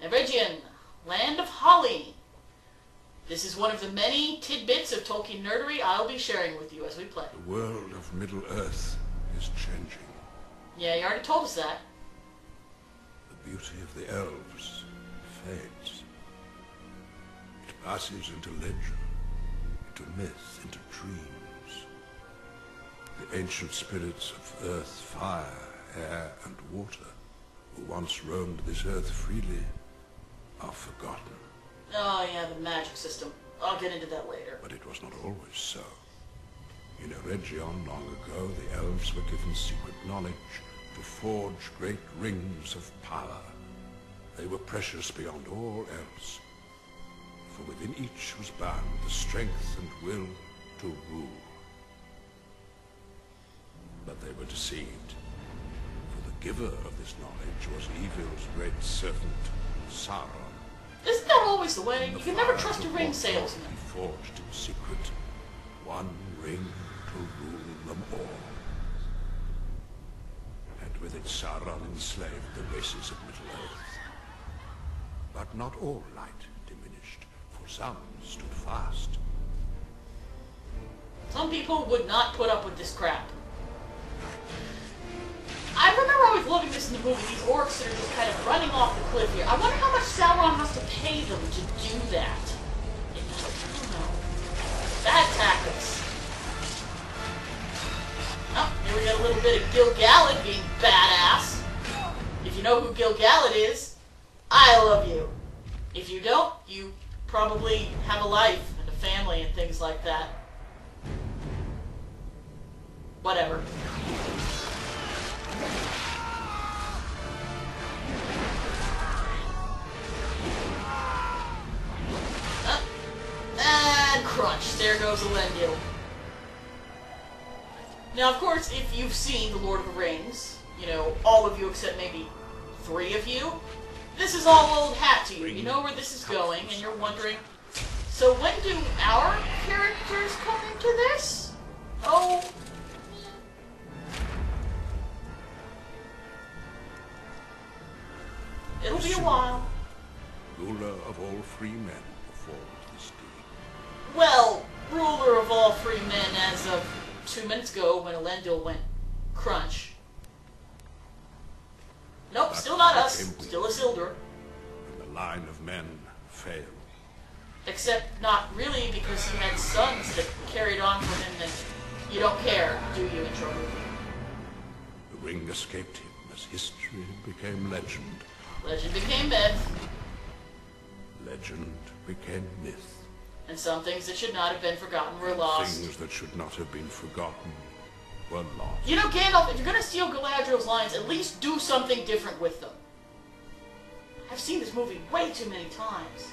Eregion, Land of Holly. This is one of the many tidbits of Tolkien nerdery I'll be sharing with you as we play. The world of Middle-earth is changing. Yeah, you already told us that. The beauty of the elves fades. It passes into legend, into myth, into dreams. The ancient spirits of earth, fire, air, and water, who once roamed this earth freely, are forgotten. Oh yeah, the magic system. I'll get into that later. But it was not always so. In Eregion, long ago, the elves were given secret knowledge to forge great rings of power. They were precious beyond all else, for within each was bound the strength and will to rule. But they were deceived, for the giver of this knowledge was evil's great servant, Sauron. Isn't that always the way? You can never trust a ring salesman. He forged in secret one ring to rule them all. And with it Sauron enslaved the races of Middle-earth. But not all light diminished, for some stood fast. Some people would not put up with this crap. I remember always loving this in the movie, these orcs that are just kind of running off the cliff here. I wonder how much Sauron has to pay them to do that. I don't know. Bad tactics. Oh, here we got a little bit of Gil-galad being badass. If you know who Gil-galad is, I love you. If you don't, you probably have a life and a family and things like that. Whatever. And crunch. There goes Elendil. Now, of course, if you've seen The Lord of the Rings, you know, all of you except maybe 3 of you, this is all old hat to you. You know where this is going, and you're wondering, so when do our characters come into this? Oh... it'll be a while. Ruler of all free men performed this deed. Well, ruler of all free men as of 2 minutes ago when Elendil went crunch. Nope, But still not us. became weak. Still Isildur. And the line of men failed. Except not really, because he had sons that carried on for him, and you don't care, do you, intro movie? The ring escaped him as history became legend. Legend became myth, Legend became myth. and some things that should not have been forgotten were lost. Things that should not have been forgotten were lost. You know, Gandalf, if you're gonna steal Galadriel's lines, at least do something different with them. I've seen this movie way too many times.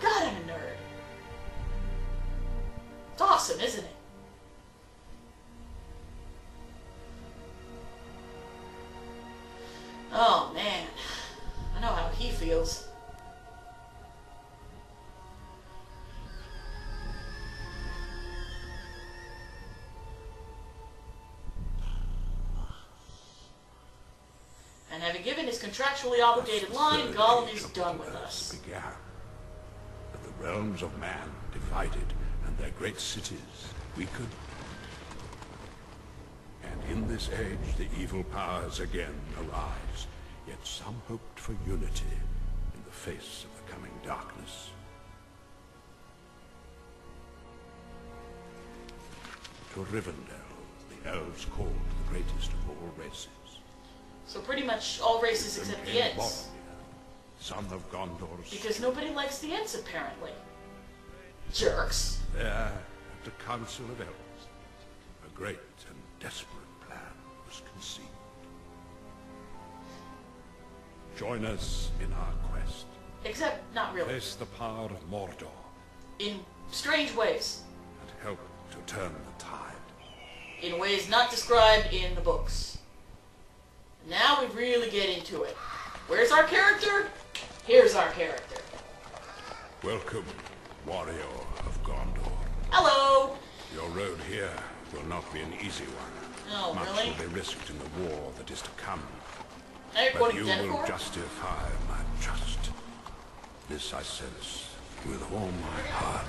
God, I'm a nerd. It's awesome, isn't it? Oh, man. I know how he feels. And having given his contractually obligated line, Third Gollum age is of done with Middle-earth us. began. But the realms of man divided, and their great cities weakened. And in this age, the evil powers again arise. Yet some hoped for unity in the face of the coming darkness. To Rivendell, the elves called the greatest of all races. So pretty much all races except the Ents. Boromir, son of Gondor's... Because nobody likes the Ents, apparently. Jerks. There, at the Council of Elves, a great and desperate plan was conceived. Join us in our quest. Except, not really. Face the power of Mordor In strange ways. and help to turn the tide. In ways not described in the books. Now we really get into it. Where's our character? Here's our character. Welcome, warrior of Gondor. Hello! Your road here will not be an easy one. Oh, Much really? will be risked in the war that is to come. Now you're But quoting you will Denethor? justify my just This I sense with all my heart.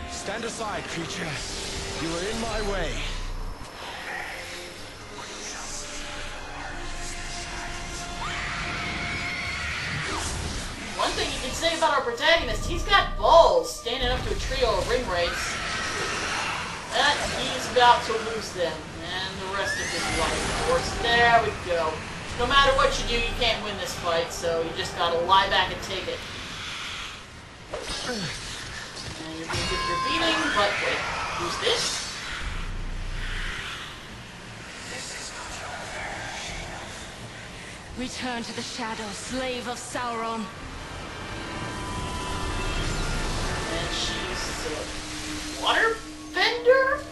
Stand aside, creature. You are in my way. One thing you can say about our protagonist, he's got balls standing up to a trio of ring wraiths. And he's about to lose them. And the rest of his life, of course. There we go. No matter what you do, you can't win this fight, so you just gotta lie back and take it. And you're being good for beating, but wait, who's this? Return to the shadow, slave of Sauron. And she's a waterbender?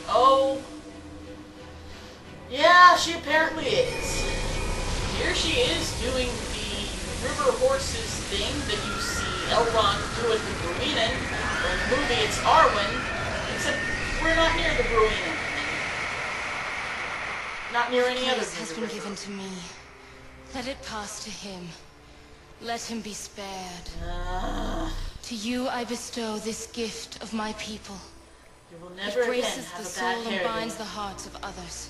Oh. Yeah, she apparently is. Here she is doing the river horses thing that you see Elrond do at the Bruinen. Or in the movie it's Arwen, except we're not near the Bruinen. Not near any other Grace has been given to me. Let it pass to him. Let him be spared. To you I bestow this gift of my people. You will never It again graces have the a soul bad hair and binds day. the hearts of others.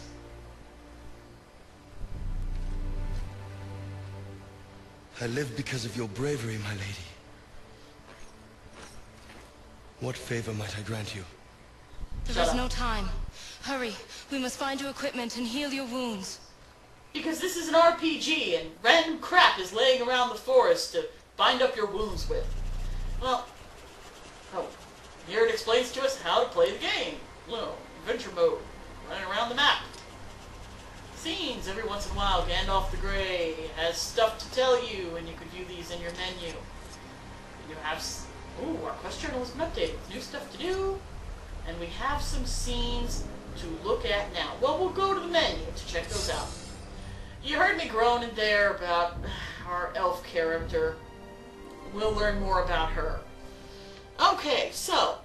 I live because of your bravery, my lady. What favor might I grant you? There is no time. Hurry, we must find your equipment and heal your wounds. Because this is an RPG, and random crap is laying around the forest to bind up your wounds with. Well, oh, here it explains to us how to play the game. Well, adventure mode, running around the map. Scenes every once in a while. Gandalf the Grey has stuff to tell you, and you could view these in your menu. You have, ooh, our quest journal has been updated with new stuff to do, and we have some scenes to look at now. Well, we'll go to the menu to check those out. You heard me groaning there about our elf character. We'll learn more about her. Okay, so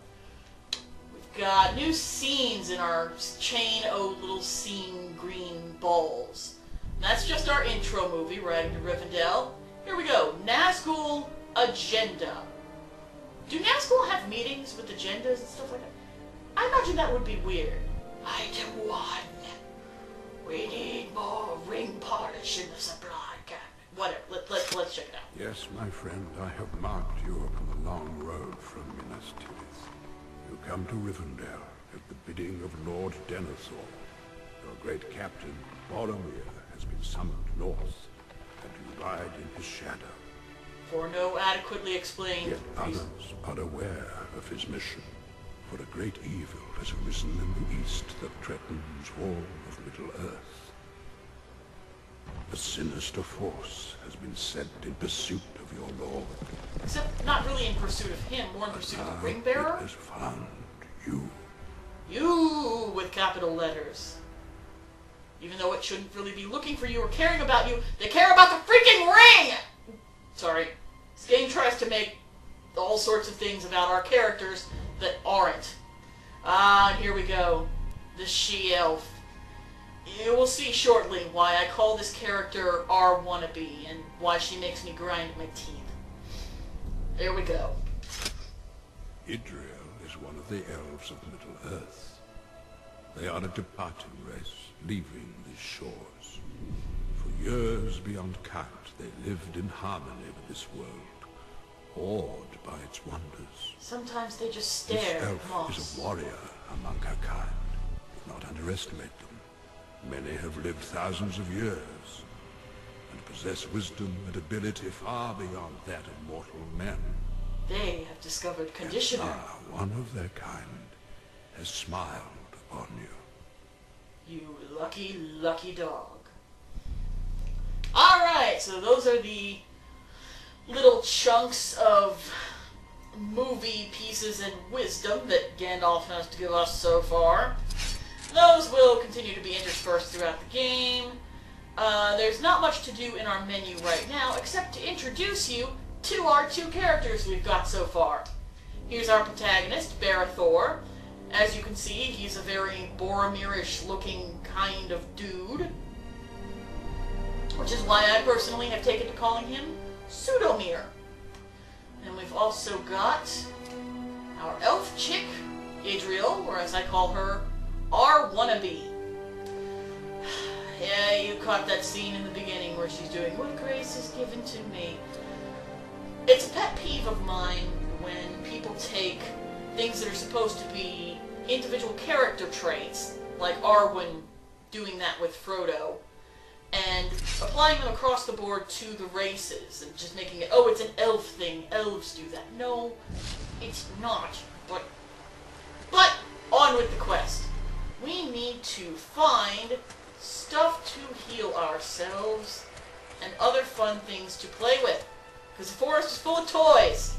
we've got new scenes in our chain o' little scene green balls. And that's just our intro movie, Riding to Rivendell. Here we go. Nazgul Agenda. Do Nazgul have meetings with agendas and stuff like that? I imagine that would be weird. Item 1. We need more ring polish in the supply cabinet. Whatever. Let's check it out. Yes, my friend, I have marked you upon the long road from Minas Tirith. You come to Rivendell at the bidding of Lord Denethor. Your great captain, Boromir, has been summoned north, and you ride in his shadow. For no adequately explained Yet reason. others are aware of his mission. For a great evil has arisen in the east that threatens all of Middle-earth. A sinister force has been sent in pursuit of your lord. Except not really in pursuit of him, more in pursuit of the ring It bearer. has found you. You with capital letters. Even though it shouldn't really be looking for you or caring about you, they care about the freaking ring! Sorry. This game tries to make all sorts of things about our characters that aren't. And here we go. The she-elf. You will see shortly why I call this character our wannabe and why she makes me grind my teeth. Here we go. Idril is one of the elves of Middle-earth. They are a departing race, leaving these shores. For years beyond count, they lived in harmony with this world, awed by its wonders. Sometimes they just This stare at elf moss. is a warrior among her kind. Do not underestimate them. Many have lived thousands of years, and possess wisdom and ability far beyond that of mortal men. They have discovered conditioner. Ah, one of their kind has smiled upon you. You lucky, lucky dog. Alright, so those are the little chunks of movie pieces and wisdom that Gandalf has to give us so far. Those will continue to be interspersed throughout the game. There's not much to do in our menu right now, except to introduce you to our two characters we've got so far. Here's our protagonist, Barathor. As you can see, he's a very Boromir-ish looking kind of dude. Which is why I personally have taken to calling him Pseudomir. And we've also got our elf chick, Idriel, or as I call her, our wannabe. Yeah, you caught that scene in the beginning where she's doing, "What grace is given to me." It's a pet peeve of mine when people take things that are supposed to be individual character traits, like Arwen doing that with Frodo, and applying them across the board to the races, and just making it, oh, it's an elf thing, elves do that. No, it's not. But on with the quest. We need to find stuff to heal ourselves and other fun things to play with, because the forest is full of toys.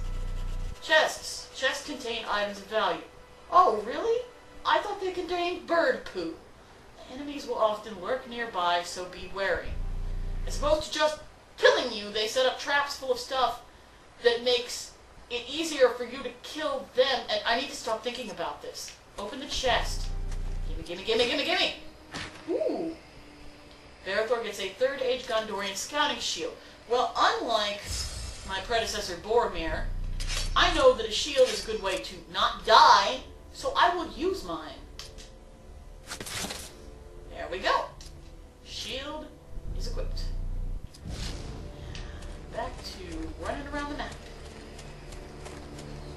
Chests. Chests contain items of value. Oh, really? I thought they contained bird poo. Enemies will often lurk nearby, so be wary. As opposed to just killing you, they set up traps full of stuff that makes it easier for you to kill them. And I need to stop thinking about this. Open the chest. Gimme, gimme, gimme, gimme, gimme! Ooh! Barathor gets a 3rd Age Gondorian scouting shield. Well, unlike my predecessor Boromir, I know that a shield is a good way to not die, so I will use mine. There we go. Shield is equipped. Back to running around the map.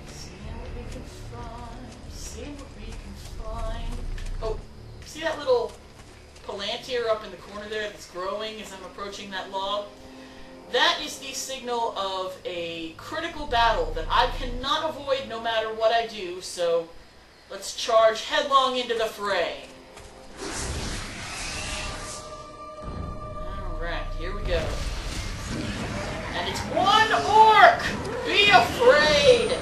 Seeing what we can find. Seeing what we can find. Oh, see that little palantir up in the corner there that's growing as I'm approaching that log? That is the signal of a critical battle that I cannot avoid no matter what I do, so let's charge headlong into the fray. Alright, here we go. And it's one orc! Be afraid!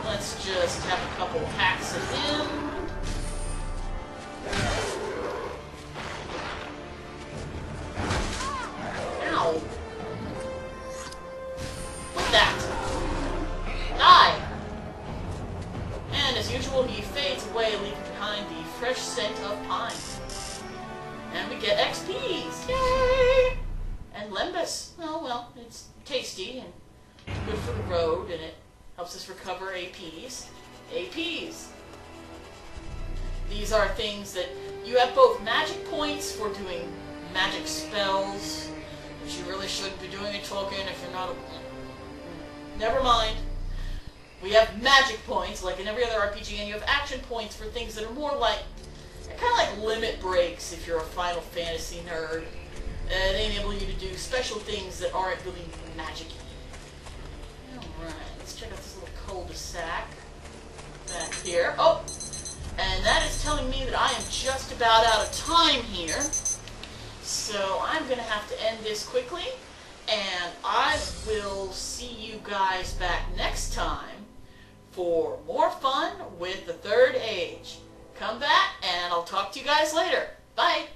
Let's just have a couple hacks at him. Ow! What's that? Die! And as usual, he fades away, leaving behind the fresh scent of pine. And we get XPs! Yay! And Lembas. Oh, well, it's tasty and good for the road, and it helps us recover APs. APs! These are things that you have both magic points for doing magic spells, which you really shouldn't be doing in Tolkien if you're not a... Never mind. We have magic points, like in every other RPG, and you have action points for things that are more like... kind of like limit breaks if you're a Final Fantasy nerd. They enable you to do special things that aren't really magic-y. Alright, let's check out this little cul-de-sac back here. Oh! And that is telling me that I am just about out of time here. So I'm going to have to end this quickly. And I will see you guys back next time for more fun with the 3rd Age. Come back and I'll talk to you guys later. Bye!